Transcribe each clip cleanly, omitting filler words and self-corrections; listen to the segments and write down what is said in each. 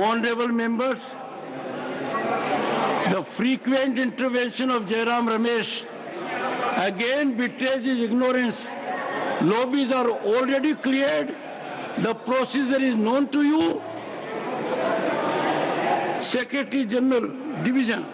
Honorable members, the frequent intervention of Jairam Ramesh again betrays his ignorance. Lobbies are already cleared. The procedure is known to you. Secretary General, Division.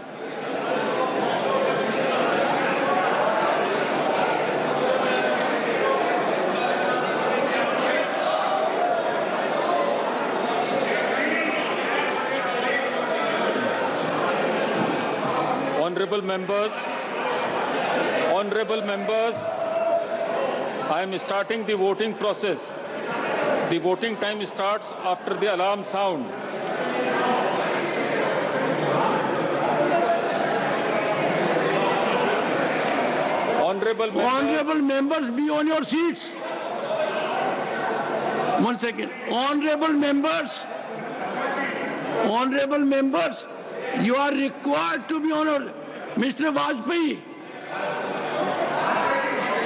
Honorable members, I am starting the voting process. The voting time starts after the alarm sound. Honorable members, be on your seats. 1 second. Honorable members, you are required to be on your... Mr. Vajpayee,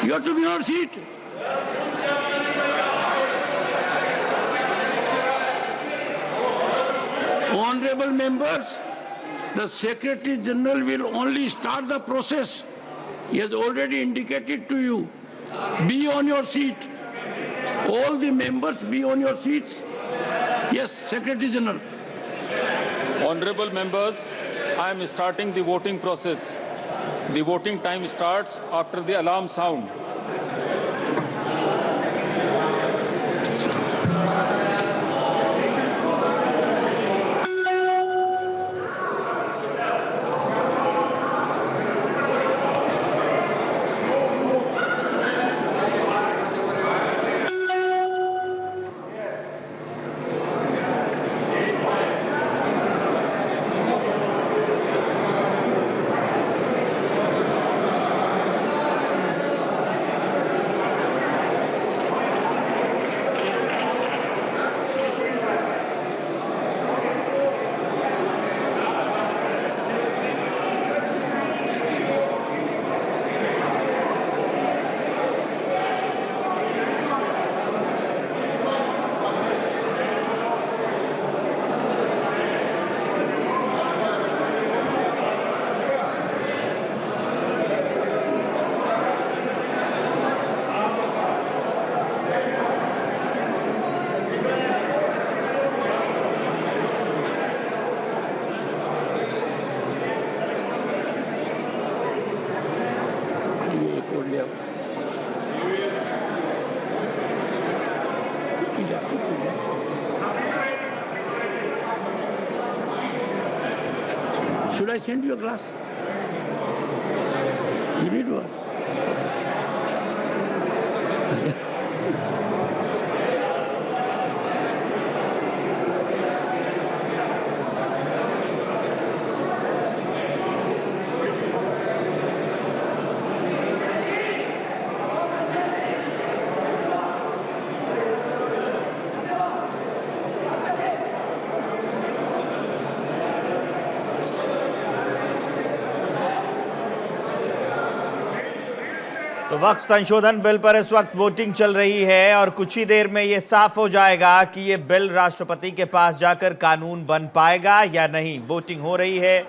you have to be on your seat. Honorable members, the Secretary General will only start the process. He has already indicated to you. Be on your seat. All the members be on your seats. Yes, Secretary General. Honorable members, I am starting the voting process. The voting time starts after the alarm sound. Should I send you a glass? You need one. तो वक्फ संशोधन bill पर इस वक्त voting चल रही है और कुछ ही देर में ये साफ हो जाएगा कि ये बिल राष्ट्रपति के पास जाकर कानून बन पाएगा या नहीं। वोटिंग हो रही है,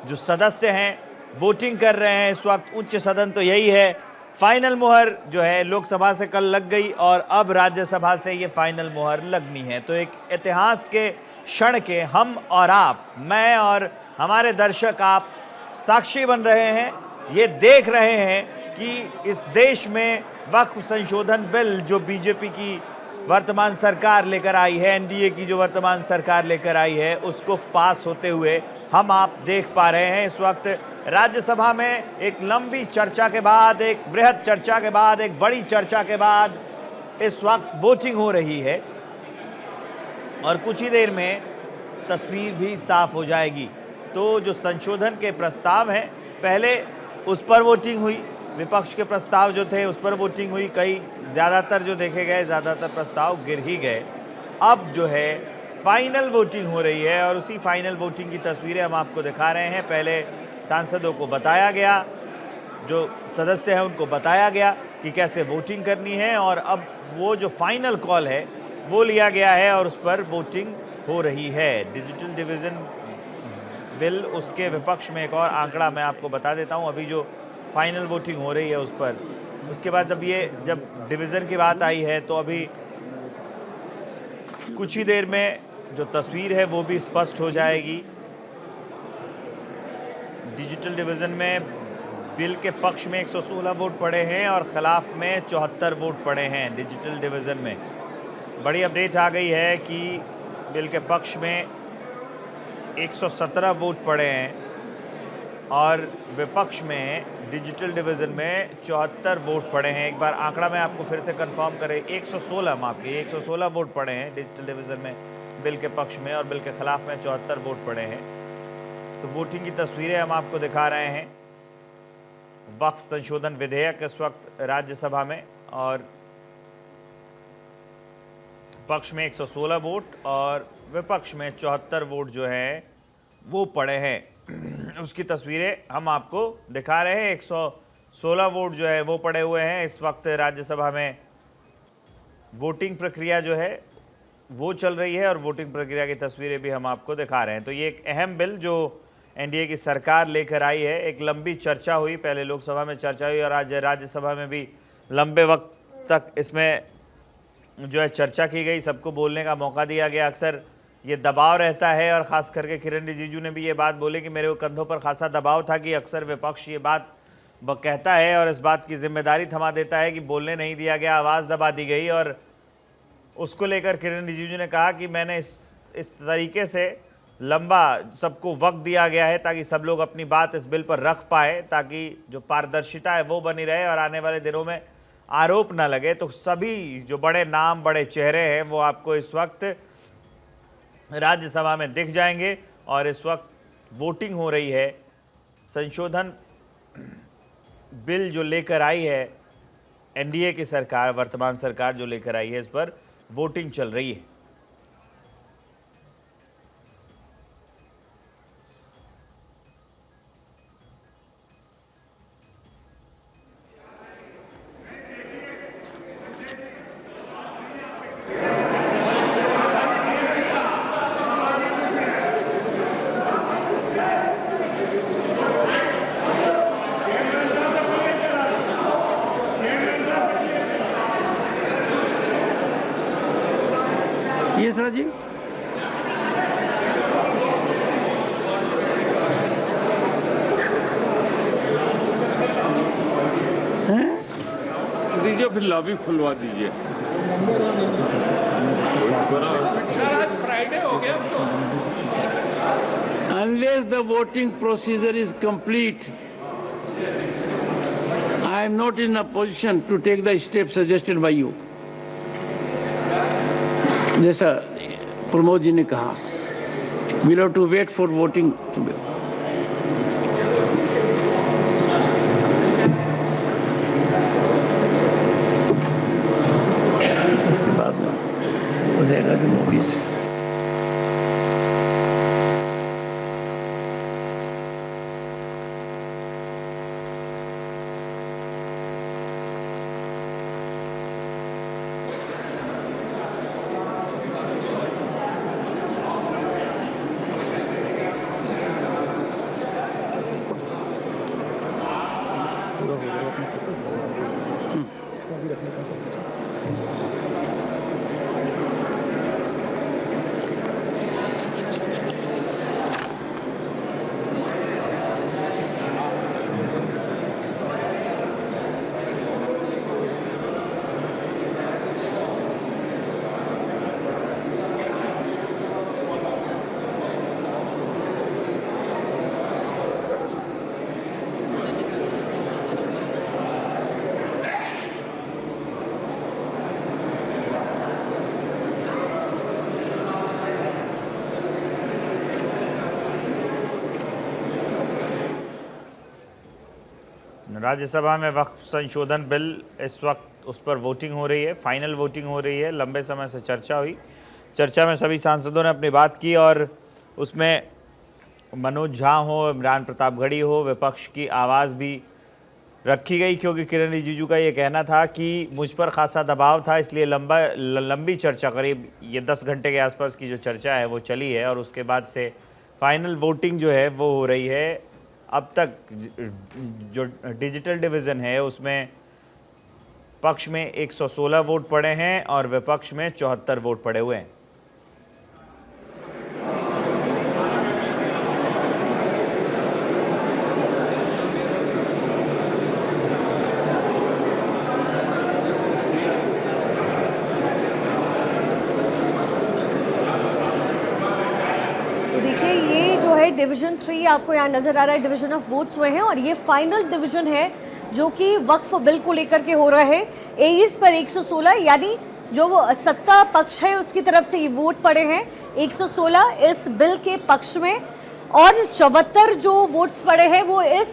जो सदस्य हैं वोटिंग कर रहे हैं इस वक्त। उच्च सदन तो यही है। फाइनल मुहर जो है लोकसभा से कल लग गई और अब राज्यसभा से ये फाइनल मुहर लगनी है। तो एक इतिहास के क्षण के हम और आप, मैं और हमारे दर्शक, आप साक्षी बन रहे हैं। ये देख रहे हैं कि इस देश में वक्फ संशोधन बिल जो बीजेपी की वर्तमान सरकार लेकर आई है, एनडीए की जो वर्तमान सरकार लेकर आई है, उसको पास होते हुए हम आप देख पा रहे हैं। इस वक्त राज्यसभा में एक लंबी चर्चा के बाद, एक वृहद चर्चा के बाद, एक बड़ी चर्चा के बाद इस वक्त वोटिंग हो रही है और कुछ ही देर में तस्वीर भी साफ हो जाएगी। तो जो संशोधन के प्रस्ताव हैं, पहले उस पर वोटिंग हुई, विपक्ष के प्रस्ताव जो थे उस पर वोटिंग हुई, कई ज़्यादातर जो देखे गए ज़्यादातर प्रस्ताव गिर ही गए। अब जो है फाइनल वोटिंग हो रही है और उसी फाइनल वोटिंग की तस्वीरें हम आपको दिखा रहे हैं। पहले सांसदों को बताया गया, जो सदस्य हैं उनको बताया गया कि कैसे वोटिंग करनी है और अब वो जो फाइनल कॉल है वो लिया गया है और उस पर वोटिंग हो रही है। डिजिटल डिवीज़न बिल, उसके विपक्ष में एक और आंकड़ा मैं आपको बता देता हूं, अभी जो फाइनल वोटिंग हो रही है उस पर। उसके बाद जब डिवीज़न की बात आई है तो अभी कुछ ही देर में जो तस्वीर है वो भी स्पष्ट हो जाएगी। डिजिटल डिवीज़न में बिल के पक्ष में 116 वोट पड़े हैं और खिलाफ में 74 वोट पड़े हैं। डिजिटल डिवीज़न में बड़ी अपडेट आ गई है कि बिल के पक्ष में 117 वोट पड़े हैं और विपक्ष में डिजिटल डिवीज़न में 74 वोट पड़े हैं। एक बार आंकड़ा मैं आपको फिर से कंफर्म करें, 116 माफ़ कीजिए, 116 वोट पड़े हैं डिजिटल डिवीज़न में बिल के पक्ष में और बिल के खिलाफ में 74 वोट पड़े हैं। तो वोटिंग की तस्वीरें हम आपको दिखा रहे हैं। वक्फ संशोधन विधेयक इस वक्त राज्यसभा में और पक्ष में 116 वोट और विपक्ष में 74 वोट जो है वो पड़े हैं। उसकी तस्वीरें हम आपको दिखा रहे हैं। 116 वोट जो है वो पड़े हुए हैं इस वक्त राज्यसभा में। वोटिंग प्रक्रिया जो है वो चल रही है और वोटिंग प्रक्रिया की तस्वीरें भी हम आपको दिखा रहे हैं। तो ये एक अहम बिल जो एनडीए की सरकार लेकर आई है। एक लंबी चर्चा हुई, पहले लोकसभा में चर्चा हुई और आज राज्यसभा में भी लंबे वक्त तक इसमें जो है चर्चा की गई, सबको बोलने का मौका दिया गया। अक्सर ये दबाव रहता है और ख़ास करके किरण रिजिजू ने भी ये बात बोली कि मेरे कंधों पर खासा दबाव था कि अक्सर विपक्ष ये बात कहता है और इस बात की जिम्मेदारी थमा देता है कि बोलने नहीं दिया गया, आवाज़ दबा दी गई। और उसको लेकर किरण रिजिजू ने कहा कि मैंने इस तरीके से लंबा सबको वक्त दिया गया है ताकि सब लोग अपनी बात इस बिल पर रख पाए, ताकि जो पारदर्शिता है वो बनी रहे और आने वाले दिनों में आरोप ना लगे। तो सभी जो बड़े नाम, बड़े चेहरे हैं वो आपको इस वक्त राज्यसभा में दिख जाएंगे और इस वक्त वोटिंग हो रही है। संशोधन बिल जो लेकर आई है एनडीए की सरकार, वर्तमान सरकार जो लेकर आई है, इस पर वोटिंग चल रही है। Yes, Rajiv? दीजिए, फिर लॉबी खुलवा दीजिए। Unless the voting procedure is complete, I am not in a position to take the steps suggested by you. जैसा प्रमोद जी ने कहा, we'll have to wait for voting to be. उसके बाद में हो जाएगा कि मूवीज। राज्यसभा में वक्फ संशोधन बिल इस वक्त उस पर वोटिंग हो रही है, फाइनल वोटिंग हो रही है। लंबे समय से चर्चा हुई, चर्चा में सभी सांसदों ने अपनी बात की और उसमें मनोज झा हो, इमरान प्रतापगढ़ी हो, विपक्ष की आवाज़ भी रखी गई, क्योंकि किरण रिजिजू का ये कहना था कि मुझ पर खासा दबाव था, इसलिए लंबी चर्चा, करीब ये 10 घंटे के आसपास की जो चर्चा है वो चली है और उसके बाद से फाइनल वोटिंग जो है वो हो रही है। अब तक जो डिजिटल डिवीज़न है उसमें पक्ष में 116 वोट पड़े हैं और विपक्ष में 74 वोट पड़े हुए हैं। तो देखिए ये जो है डिवीजन 3 आपको यहाँ नजर आ रहा है, डिवीजन ऑफ वोट्स हुए हैं और ये फाइनल डिवीजन है जो कि वक्फ बिल को लेकर के हो रहा है। 23 पर 116 यानी जो सत्ता पक्ष है उसकी तरफ से ये वोट पड़े हैं 116 इस बिल के पक्ष में और 74 जो वोट्स पड़े हैं वो इस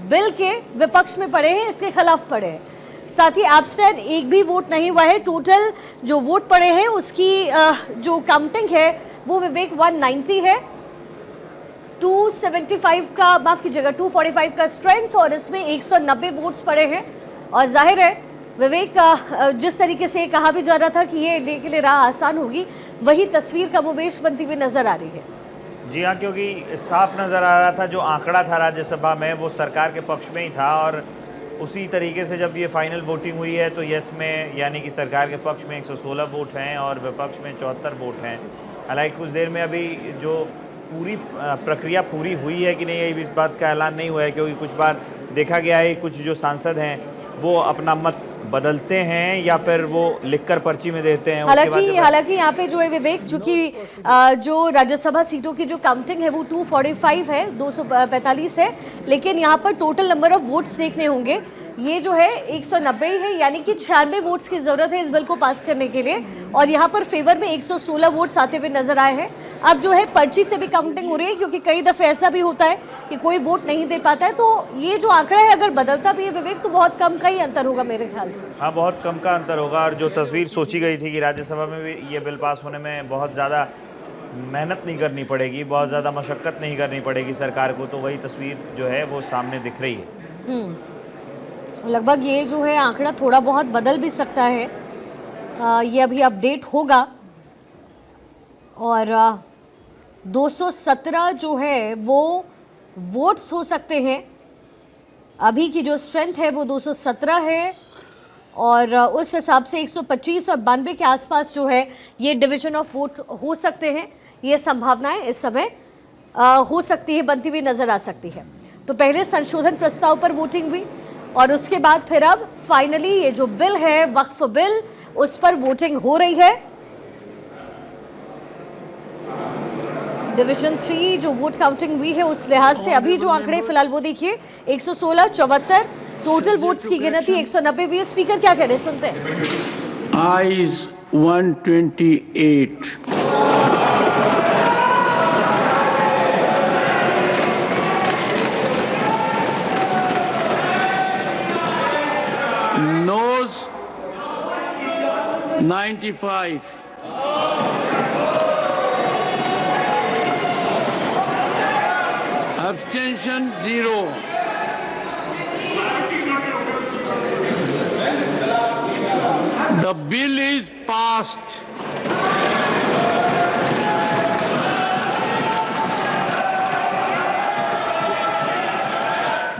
बिल के विपक्ष में पड़े हैं, इसके खिलाफ पड़े हैं। साथ ही एब्स्टेन एक भी वोट नहीं हुआ है। टोटल जो वोट पड़े हैं उसकी जो काउंटिंग है वो विवेक 190 है, 275 का माफ कीजिएगा 245 का स्ट्रेंथ और इसमें 190 वोट्स पड़े हैं। और जाहिर है विवेक जिस तरीके से कहा भी जा रहा था कि ये इंडिया के लिए राह आसान होगी, वही तस्वीर कमोबेश बनती हुई नजर आ रही है। जी हाँ, क्योंकि साफ नज़र आ रहा था जो आंकड़ा था राज्यसभा में वो सरकार के पक्ष में ही था और उसी तरीके से जब ये फाइनल वोटिंग हुई है तो यस में यानी कि सरकार के पक्ष में 116 वोट हैं और विपक्ष में 74 वोट हैं। हालांकि कुछ देर में अभी जो पूरी प्रक्रिया पूरी हुई है कि नहीं है इस बात का ऐलान नहीं हुआ है, क्योंकि कुछ बार देखा गया है कुछ जो सांसद हैं वो अपना मत बदलते हैं या फिर वो लिखकर पर्ची में देते हैं। हालांकि यहाँ पे जो है विवेक, चूंकि जो राज्यसभा सीटों की जो काउंटिंग है वो 245 है, 245 है, लेकिन यहाँ पर टोटल नंबर ऑफ वोट्स देखने होंगे ये जो है 190 है, यानी कि 96 वोट्स की जरूरत है इस बिल को पास करने के लिए और यहाँ पर फेवर में 116 वोट्स आते हुए नजर आए हैं। अब जो है पर्ची से भी काउंटिंग हो रही है, क्योंकि कई दफे ऐसा भी होता है कि कोई वोट नहीं दे पाता है, तो ये जो आंकड़ा है अगर बदलता भी है विवेक तो बहुत कम का ही अंतर होगा मेरे ख्याल से। हाँ, बहुत कम का अंतर होगा और जो तस्वीर सोची गई थी कि राज्यसभा में भी ये बिल पास होने में बहुत ज़्यादा मेहनत नहीं करनी पड़ेगी, बहुत ज़्यादा मशक्क़त नहीं करनी पड़ेगी सरकार को, तो वही तस्वीर जो है वो सामने दिख रही है। लगभग ये जो है आंकड़ा थोड़ा बहुत बदल भी सकता है, ये अभी अपडेट होगा और 217 जो है वो वोट्स हो सकते हैं। अभी की जो स्ट्रेंथ है वो 217 है और उस हिसाब से 125 और 92 के आसपास जो है ये डिवीजन ऑफ वोट हो सकते हैं। ये संभावनाएं इस समय हो सकती है, बनती हुई नजर आ सकती है। तो पहले संशोधन प्रस्ताव पर वोटिंग हुई और उसके बाद फिर अब फाइनली ये जो बिल है वक्फ बिल उस पर वोटिंग हो रही है। डिवीजन 3 जो वोट काउंटिंग हुई है उस लिहाज से अभी जो आंकड़े फिलहाल वो देखिए 116, 74 टोटल वोट्स की गिनती 190 हुई है। स्पीकर क्या कह रहे हैं, सुनते हैं। Ayes 128. Noes 95. Abstention 0. The bill is passed.